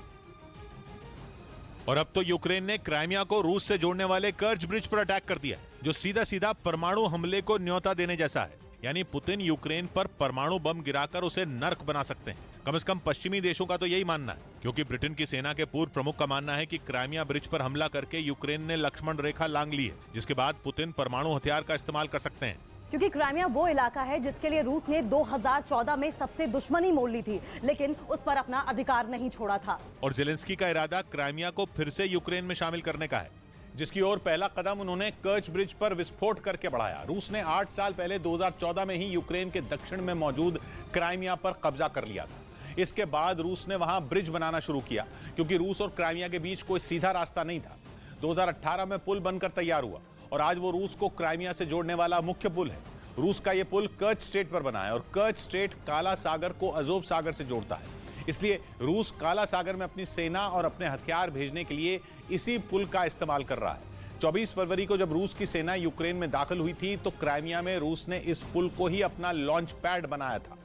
और अब तो यूक्रेन ने क्राइमिया को रूस से जोड़ने वाले कर्च ब्रिज पर अटैक कर दिया, जो सीधा सीधा परमाणु हमले को न्योता देने जैसा है। यानी पुतिन यूक्रेन पर परमाणु बम गिराकर उसे नर्क बना सकते हैं। कम से कम पश्चिमी देशों का तो यही मानना है, क्योंकि ब्रिटेन की सेना के पूर्व प्रमुख का मानना है कि क्राइमिया ब्रिज पर हमला करके यूक्रेन ने लक्ष्मण रेखा लांघ ली है, जिसके बाद पुतिन परमाणु हथियार का इस्तेमाल कर सकते हैं। क्योंकि क्राइमिया वो इलाका है जिसके लिए रूस ने 2014 में सबसे दुश्मनी मोल ली थी, लेकिन उस पर अपना अधिकार नहीं छोड़ा था। और जेलेंस्की का इरादा क्राइमिया को फिर से यूक्रेन में शामिल करने का है, जिसकी ओर पहला कदम उन्होंने कर्च ब्रिज पर विस्फोट करके बढ़ाया। रूस ने 8 साल पहले 2014 में ही यूक्रेन के दक्षिण में मौजूद क्राइमिया पर कब्जा कर लिया था। इसके बाद रूस ने वहां ब्रिज बनाना शुरू किया, क्योंकि रूस और क्राइमिया के बीच कोई सीधा रास्ता नहीं था। 2018 में पुल बनकर तैयार हुआ और आज वो रूस को क्राइमिया से जोड़ने वाला मुख्य पुल है। रूस का ये पुल कर्च स्ट्रेट पर बना है और कर्च स्ट्रेट काला सागर को अजोव सागर से जोड़ता है। इसलिए रूस काला सागर में अपनी सेना और अपने हथियार भेजने के लिए इसी पुल का इस्तेमाल कर रहा है। 24 फरवरी को जब रूस की सेना यूक्रेन में दाखिल हुई थी तो क्राइमिया में रूस ने इस पुल को ही अपना लॉन्च पैड बनाया था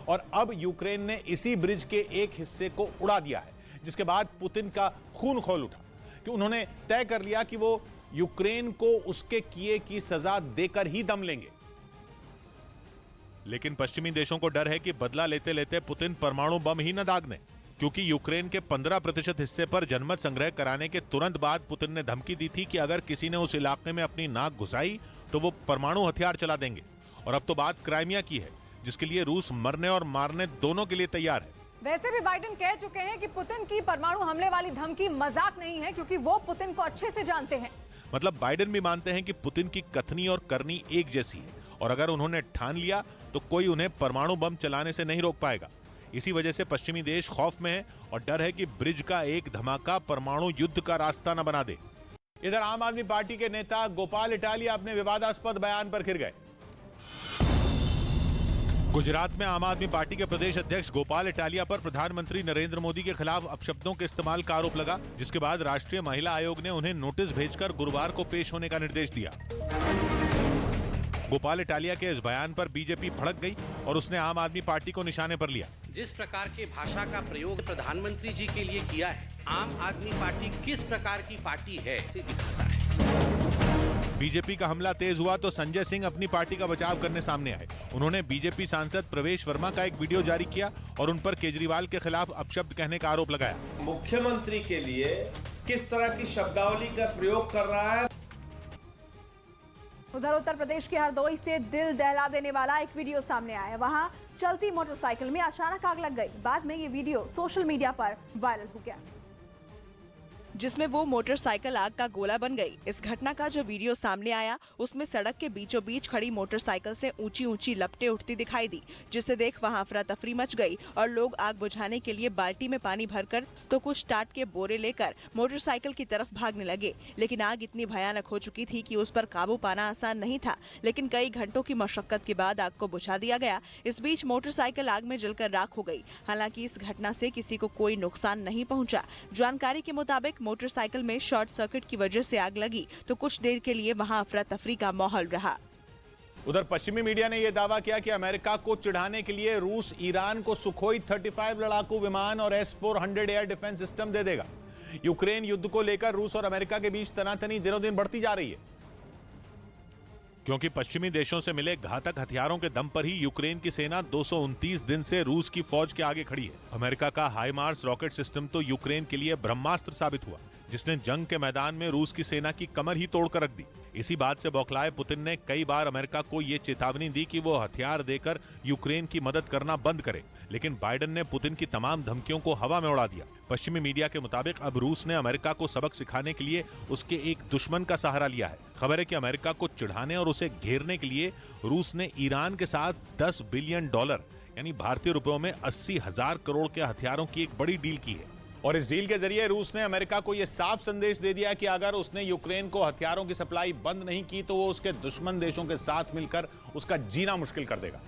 और अब यूक्रेन ने इसी ब्रिज के एक हिस्से को उड़ा दिया है, जिसके बाद पुतिन का खून खौल उठा कि उन्होंने तय कर लिया कि वो यूक्रेन को उसके किए की सजा देकर ही दम लेंगे। लेकिन पश्चिमी देशों को डर है कि बदला लेते लेते पुतिन परमाणु बम ही न दाग दें, क्योंकि यूक्रेन के 15% हिस्से पर जनमत संग्रह कराने के तुरंत बाद पुतिन ने धमकी दी थी कि अगर किसी ने उस इलाके में अपनी नाक घुसाई तो वो परमाणु हथियार चला देंगे। और अब तो बात क्राइमिया की है, जिसके लिए रूस मरने और मारने दोनों के लिए तैयार है। वैसे भी बाइडेन कह चुके हैं कि पुतिन की परमाणु हमले वाली धमकी मजाक नहीं है, क्योंकि वो पुतिन को अच्छे से जानते हैं। मतलब बाइडेन भी मानते हैं कि पुतिन की कथनी और करनी एक जैसी है, और अगर उन्होंने ठान लिया तो कोई उन्हें परमाणु बम चलाने से नहीं रोक पाएगा। इसी वजह से पश्चिमी देश खौफ में है और डर है कि ब्रिज का एक धमाका परमाणु युद्ध का रास्ता न बना दे। इधर आम आदमी पार्टी के नेता गोपाल इटालिया अपने विवादास्पद बयान पर घिर गए। गुजरात में आम आदमी पार्टी के प्रदेश अध्यक्ष गोपाल इटालिया पर प्रधानमंत्री नरेंद्र मोदी के खिलाफ अपशब्दों के इस्तेमाल का आरोप लगा, जिसके बाद राष्ट्रीय महिला आयोग ने उन्हें नोटिस भेजकर गुरुवार को पेश होने का निर्देश दिया। गोपाल इटालिया के इस बयान पर बीजेपी भड़क गई और उसने आम आदमी पार्टी को निशाने पर लिया। जिस प्रकार के भाषा का प्रयोग प्रधानमंत्री जी के लिए किया है, आम आदमी पार्टी किस प्रकार की पार्टी है इसे दिखाता है। बीजेपी का हमला तेज हुआ तो संजय सिंह अपनी पार्टी का बचाव करने सामने आए। उन्होंने बीजेपी सांसद प्रवेश वर्मा का एक वीडियो जारी किया और उन पर केजरीवाल के खिलाफ अपशब्द कहने का आरोप लगाया। मुख्यमंत्री के लिए किस तरह की शब्दावली का प्रयोग कर रहा है। उधर उत्तर प्रदेश के हरदोई से दिल दहला देने वाला एक वीडियो सामने आया। वहां चलती मोटरसाइकिल में अचानक आग लग गई। बाद में ये वीडियो सोशल मीडिया पर वायरल हो गया। जिसमें वो मोटरसाइकिल आग का गोला बन गई। इस घटना का जो वीडियो सामने आया उसमें सड़क के बीचों बीच खड़ी मोटरसाइकिल से ऊंची ऊंची लपटें उठती दिखाई दी, जिसे देख वहां अफरा तफरी मच गई और लोग आग बुझाने के लिए बाल्टी में पानी भरकर तो कुछ टाट के बोरे लेकर मोटरसाइकिल की तरफ भागने लगे। लेकिन आग इतनी भयानक हो चुकी थी कि उस पर काबू पाना आसान नहीं था, लेकिन कई घंटों की मशक्कत के बाद आग को बुझा दिया गया। इस बीच मोटरसाइकिल आग में जलकर राख हो गई। हालांकि इस घटना से किसी को कोई नुकसान नहीं पहुंचा। जानकारी के मुताबिक मोटरसाइकिल में शॉर्ट सर्किट की वजह से आग लगी तो कुछ देर के लिए वहां अफरा तफरी का माहौल रहा। उधर पश्चिमी मीडिया ने यह दावा किया कि अमेरिका को चिढ़ाने के लिए रूस ईरान को सुखोई 35 लड़ाकू विमान और S-400 एयर डिफेंस सिस्टम दे देगा। यूक्रेन युद्ध को लेकर रूस और अमेरिका के बीच तनातनी दिनों दिन बढ़ती जा रही है, क्योंकि पश्चिमी देशों से मिले घातक हथियारों के दम पर ही यूक्रेन की सेना 229 दिन से रूस की फौज के आगे खड़ी है। अमेरिका का हाइमार्स रॉकेट सिस्टम तो यूक्रेन के लिए ब्रह्मास्त्र साबित हुआ, जिसने जंग के मैदान में रूस की सेना की कमर ही तोड़कर रख दी। इसी बात से बौखलाए पुतिन ने कई बार अमेरिका को ये चेतावनी दी कि वो हथियार देकर यूक्रेन की मदद करना बंद करे, लेकिन बाइडेन ने पुतिन की तमाम धमकियों को हवा में उड़ा दिया। पश्चिमी मीडिया के मुताबिक अब रूस ने अमेरिका को सबक सिखाने के लिए उसके एक दुश्मन का सहारा लिया है। खबर है कि अमेरिका को चिढ़ाने और उसे घेरने के लिए रूस ने ईरान के साथ $10 बिलियन यानी भारतीय रुपयों में 80,000 करोड़ के हथियारों की एक बड़ी डील की है। और इस डील के जरिए रूस ने अमेरिका को यह साफ संदेश दे दिया कि अगर उसने यूक्रेन को हथियारों की सप्लाई बंद नहीं की तो वो उसके दुश्मन देशों के साथ मिलकर उसका जीना मुश्किल कर देगा।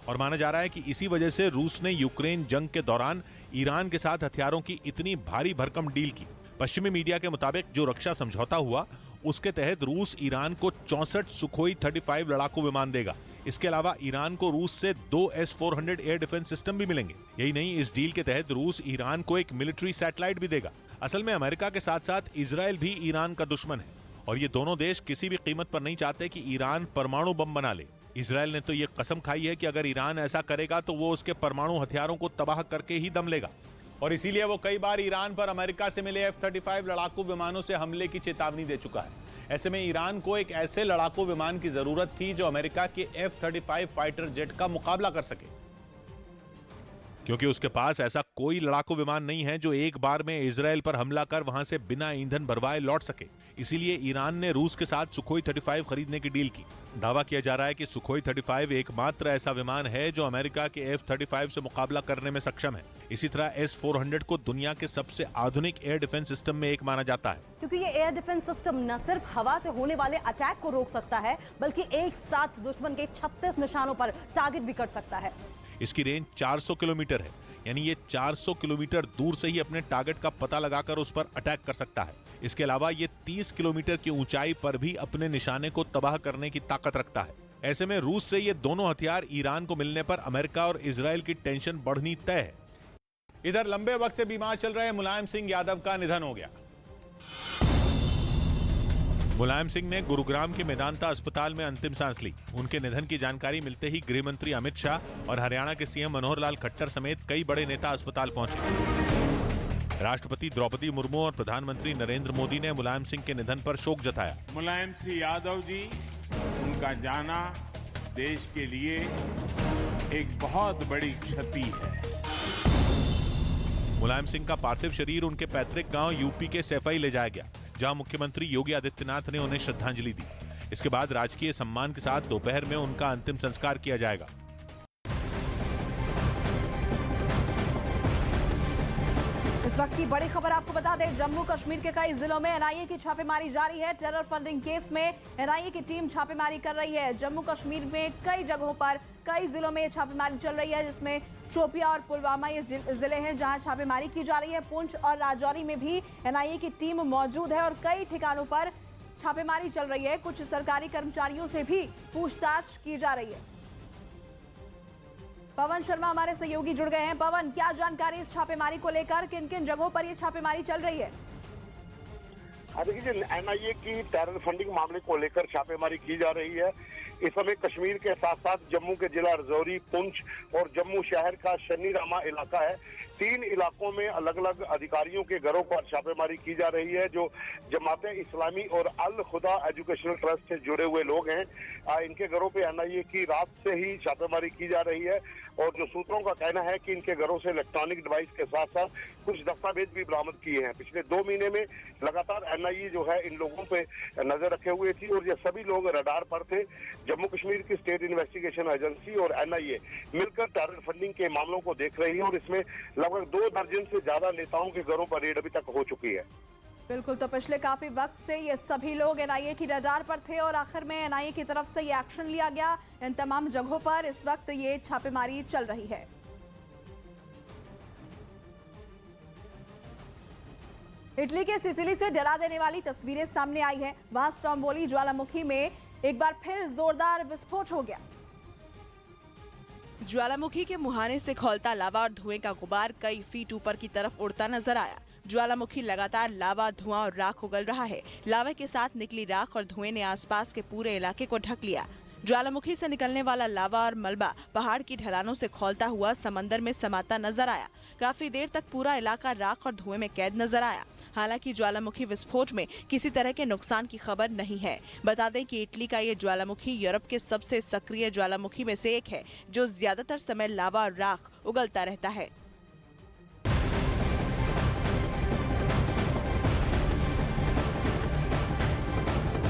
और माना जा रहा है कि इसी वजह से रूस ने यूक्रेन जंग के दौरान ईरान के साथ हथियारों की इतनी भारी भरकम डील की। पश्चिमी मीडिया के मुताबिक जो रक्षा समझौता हुआ उसके तहत रूस ईरान को 64 सुखोई 35 लड़ाकू विमान देगा। इसके अलावा ईरान को रूस से 2 S-400 एयर डिफेंस सिस्टम भी मिलेंगे। यही नहीं, इस डील के तहत रूस ईरान को एक मिलिट्री सैटेलाइट भी देगा। असल में अमेरिका के साथ साथ इजराइल भी ईरान का दुश्मन है और ये दोनों देश किसी भी कीमत पर नहीं चाहते कि ईरान परमाणु बम बना ले। इजराइल ने तो ये कसम खाई है कि अगर ईरान ऐसा करेगा तो वो उसके परमाणु हथियारों को तबाह करके ही दम लेगा। और इसीलिए वो कई बार ईरान पर अमेरिका से मिले F-35 लड़ाकू विमानों से हमले की चेतावनी दे चुका है। ऐसे में ईरान को एक ऐसे लड़ाकू विमान की जरूरत थी जो अमेरिका के F-35 फाइटर जेट का मुकाबला कर सके, क्योंकि उसके पास ऐसा कोई लड़ाकू विमान नहीं है जो एक बार में इजराइल पर हमला कर वहां से बिना ईंधन भरवाए लौट सके। इसीलिए ईरान ने रूस के साथ सुखोई 35 खरीदने की डील की। दावा किया जा रहा है कि सुखोई 35 एकमात्र ऐसा विमान है जो अमेरिका के F-35 से मुकाबला करने में सक्षम है। इसी तरह S-400 को दुनिया के सबसे आधुनिक एयर डिफेंस सिस्टम में एक माना जाता है, क्योंकि ये एयर डिफेंस सिस्टम न सिर्फ हवा से होने वाले अटैक को रोक सकता है, बल्कि एक साथ दुश्मन के 36 निशानों पर टारगेट भी कर सकता है। इसकी रेंज 400 किलोमीटर है, यानी ये 400 किलोमीटर दूर से ही अपने टारगेट का पता लगाकर उस पर अटैक कर सकता है। इसके अलावा ये 30 किलोमीटर की ऊंचाई पर भी अपने निशाने को तबाह करने की ताकत रखता है। ऐसे में रूस से ये दोनों हथियार ईरान को मिलने पर अमेरिका और इजराइल की टेंशन बढ़नी तय है। इधर लंबे वक्त से बीमार चल रहे मुलायम सिंह यादव का निधन हो गया। मुलायम सिंह ने गुरुग्राम के मेदांता अस्पताल में अंतिम सांस ली। उनके निधन की जानकारी मिलते ही गृह मंत्री अमित शाह और हरियाणा के सीएम मनोहर लाल खट्टर समेत कई बड़े नेता अस्पताल पहुंचे। राष्ट्रपति द्रौपदी मुर्मू और प्रधानमंत्री नरेंद्र मोदी ने मुलायम सिंह के निधन पर शोक जताया। मुलायम सिंह यादव जी, उनका जाना देश के लिए एक बहुत बड़ी क्षति है। मुलायम सिंह का पार्थिव शरीर उनके पैतृक गांव यूपी के सैफई ले जाया गया, जहां मुख्यमंत्री योगी आदित्यनाथ ने उन्हें श्रद्धांजलि दी। इसके बाद राजकीय सम्मान के साथ दोपहर में उनका अंतिम संस्कार किया जाएगा। इस वक्त की बड़ी खबर आपको बता दें, जम्मू कश्मीर के कई जिलों में एनआईए की छापेमारी जारी है। टेरर फंडिंग केस में एनआईए की टीम छापेमारी कर रही है। जम्मू कश्मीर में कई जगहों पर कई जिलों में छापेमारी चल रही है, जिसमें शोपिया और पुलवामा ये जिले हैं जहां छापेमारी की जा रही है। पुंछ और राजौरी में भी एनआईए की टीम मौजूद है और कई ठिकानों पर छापेमारी चल रही है। कुछ सरकारी कर्मचारियों से भी पूछताछ की जा रही है। पवन शर्मा हमारे सहयोगी जुड़ गए हैं। पवन, क्या जानकारी इस छापेमारी को लेकर, किन किन जगहों पर ये छापेमारी चल रही है? देखिए, एनआईए की टेरर फंडिंग मामले को लेकर छापेमारी की जा रही है। इस समय कश्मीर के साथ साथ जम्मू के जिला रजौरी, पुंछ और जम्मू शहर का शनीरामा इलाका है। 3 इलाकों में अलग अलग अधिकारियों के घरों पर छापेमारी की जा रही है। जो जमाते इस्लामी और अल खुदा एजुकेशनल ट्रस्ट से जुड़े हुए लोग हैं, इनके घरों पे एनआईए की रात से ही छापेमारी की जा रही है और जो सूत्रों का कहना है कि इनके घरों से इलेक्ट्रॉनिक डिवाइस के साथ साथ कुछ दस्तावेज भी बरामद किए हैं। पिछले 2 महीने में लगातार एनआईए जो है इन लोगों पे नजर रखे हुए थी और ये सभी लोग रडार पर थे। जम्मू कश्मीर की स्टेट इन्वेस्टिगेशन एजेंसी और एनआईए मिलकर टेरर फंडिंग के मामलों को देख रही है और इसमें लगभग 2 दर्जन से ज्यादा नेताओं के घरों पर रेड अभी तक हो चुकी है। बिल्कुल, तो पिछले काफी वक्त से ये सभी लोग एनआईए की रडार पर थे और आखिर में एनआईए की तरफ से ये एक्शन लिया गया। इन तमाम जगहों पर इस वक्त ये छापेमारी चल रही है। इटली के सिसिली से डरा देने वाली तस्वीरें सामने आई है। वहां स्ट्रोम्बोली ज्वालामुखी में एक बार फिर जोरदार विस्फोट हो गया। ज्वालामुखी के मुहाने से खौलता लावा और धुएं का गुबार कई फीट ऊपर की तरफ उड़ता नजर आया। ज्वालामुखी लगातार लावा, धुआं और राख उगल रहा है। लावे के साथ निकली राख और धुएं ने आसपास के पूरे इलाके को ढक लिया। ज्वालामुखी से निकलने वाला लावा और मलबा पहाड़ की ढलानों से खौलता हुआ समंदर में समाता नजर आया। काफी देर तक पूरा इलाका राख और धुएं में कैद नजर आया। हालांकि ज्वालामुखी विस्फोट में किसी तरह के नुकसान की खबर नहीं है। बता दें कि इटली का ये ज्वालामुखी यूरोप के सबसे सक्रिय ज्वालामुखी में से एक है, जो ज्यादातर समय लावा और राख उगलता रहता है।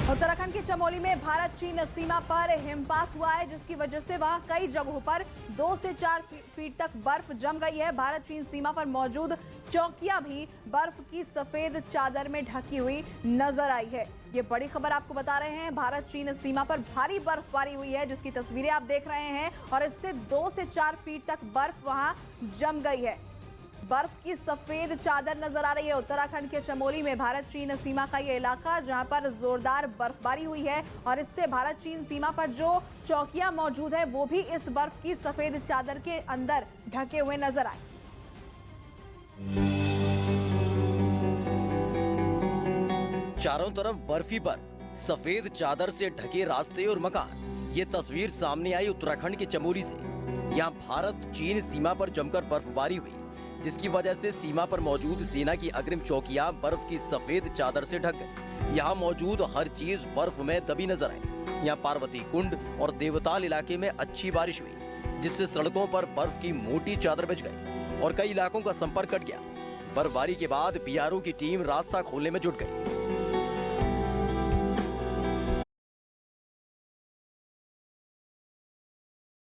उत्तराखंड के चमोली में भारत चीन सीमा पर हिमपात हुआ है, जिसकी वजह से वहां कई जगहों पर 2 से 4 फीट तक बर्फ जम गई है। भारत चीन सीमा पर मौजूद चौकियां भी बर्फ की सफेद चादर में ढकी हुई नजर आई है। ये बड़ी खबर आपको बता रहे हैं। भारत चीन सीमा पर भारी बर्फबारी हुई है, जिसकी तस्वीरें आप देख रहे हैं और इससे 2 से 4 फीट तक बर्फ वहां जम गई है। बर्फ की सफेद चादर नजर आ रही है। उत्तराखंड के चमोली में भारत चीन सीमा का ये इलाका, जहां पर जोरदार बर्फबारी हुई है और इससे भारत चीन सीमा पर जो चौकियां मौजूद है वो भी इस बर्फ की सफेद चादर के अंदर ढके हुए नजर आए। चारों तरफ बर्फी पर सफेद चादर से ढके रास्ते और मकान। ये तस्वीर सामने आई उत्तराखंड के चमोली से। यहाँ भारत चीन सीमा पर जमकर बर्फबारी हुई, जिसकी वजह से सीमा पर मौजूद सेना की अग्रिम चौकियां बर्फ की सफेद चादर से ढक गई। यहाँ मौजूद हर चीज बर्फ में दबी नजर आई। यहाँ पार्वती कुंड और देवताल इलाके में अच्छी बारिश हुई, जिससे सड़कों पर बर्फ की मोटी चादर बिछ गई और कई इलाकों का संपर्क कट गया। बर्फबारी के बाद बीआरओ की टीम रास्ता खोलने में जुट गई।